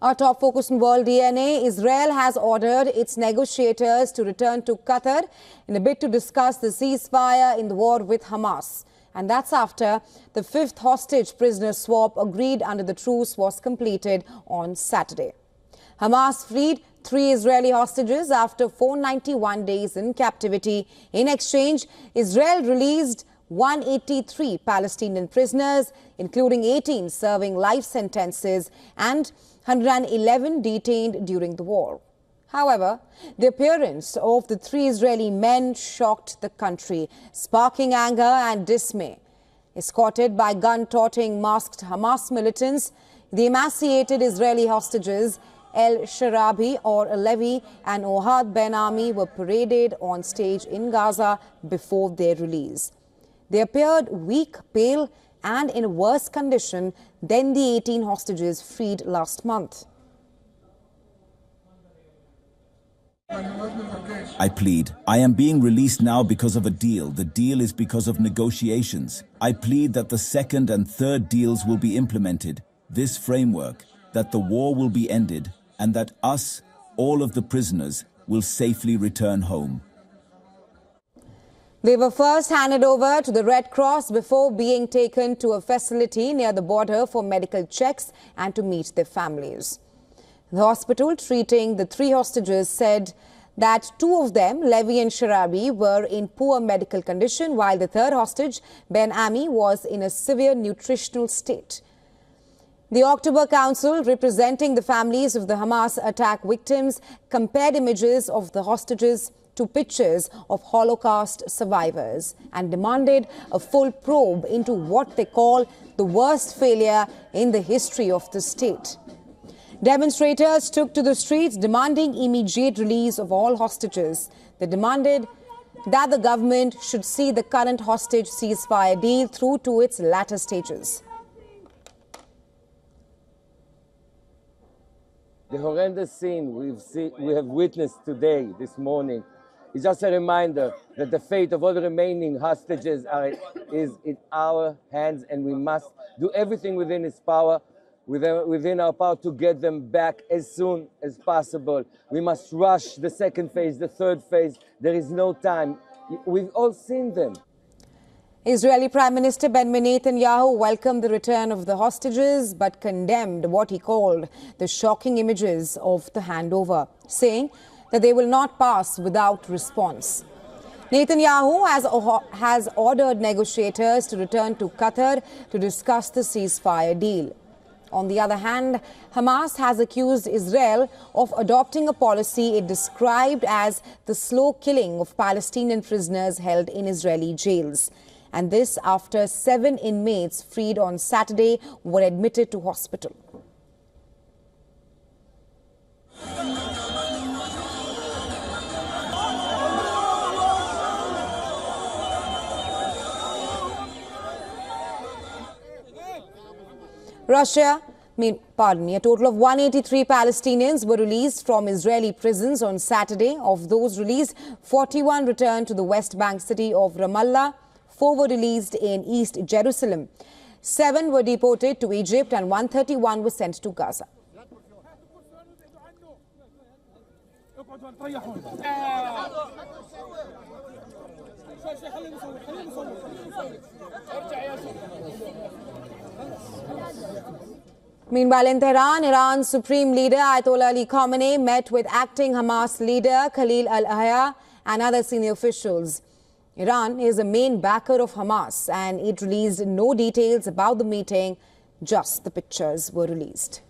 Our top focus on world DNA, Israel has ordered its negotiators to return to Qatar in a bid to discuss the ceasefire in the war with Hamas. And that's after the fifth hostage prisoner swap agreed under the truce was completed on Saturday. Hamas freed 3 Israeli hostages after 491 days in captivity. In exchange, Israel released 183 Palestinian prisoners, including 18 serving life sentences and 111 detained during the war. However, the appearance of the 3 Israeli men shocked the country, sparking anger and dismay. Escorted by gun-toting masked Hamas militants, the emaciated Israeli hostages El-Sharabi or Levi and Ohad Ben-Ami were paraded on stage in Gaza before their release. They appeared weak, pale and in worse condition than the 18 hostages freed last month. I plead. I am being released now because of a deal. The deal is because of negotiations. I plead that the second and third deals will be implemented. This framework, that the war will be ended, and that us, all of the prisoners, will safely return home. They were first handed over to the Red Cross before being taken to a facility near the border for medical checks and to meet their families. The hospital treating the 3 hostages said that 2 of them, Levi and Sharabi, were in poor medical condition, while the third hostage, Ben-Ami, was in a severe nutritional state. The October Council, representing the families of the Hamas attack victims, compared images of the hostages to pictures of Holocaust survivors and demanded a full probe into what they call the worst failure in the history of the state. Demonstrators took to the streets demanding immediate release of all hostages. They demanded that the government should see the current hostage ceasefire deal through to its latter stages. The horrendous scene we have witnessed today, this morning, is just a reminder that the fate of all the remaining hostages is in our hands, and we must do everything within our power to get them back as soon as possible. We must rush the second phase, the third phase. There is no time. We've all seen them. Israeli Prime Minister Benjamin Netanyahu welcomed the return of the hostages but condemned what he called the shocking images of the handover, saying that they will not pass without response. Netanyahu has ordered negotiators to return to Qatar to discuss the ceasefire deal. On the other hand, Hamas has accused Israel of adopting a policy it described as the slow killing of Palestinian prisoners held in Israeli jails. And this after 7 inmates freed on Saturday were admitted to hospital. A total of 183 Palestinians were released from Israeli prisons on Saturday. Of those released, 41 returned to the West Bank city of Ramallah. 4 were released in East Jerusalem. 7 were deported to Egypt and 131 were sent to Gaza. Meanwhile, in Tehran, Iran's Supreme Leader Ayatollah Ali Khamenei met with acting Hamas leader Khalil al-Hayya and other senior officials. Iran is a main backer of Hamas and it released no details about the meeting, just the pictures were released.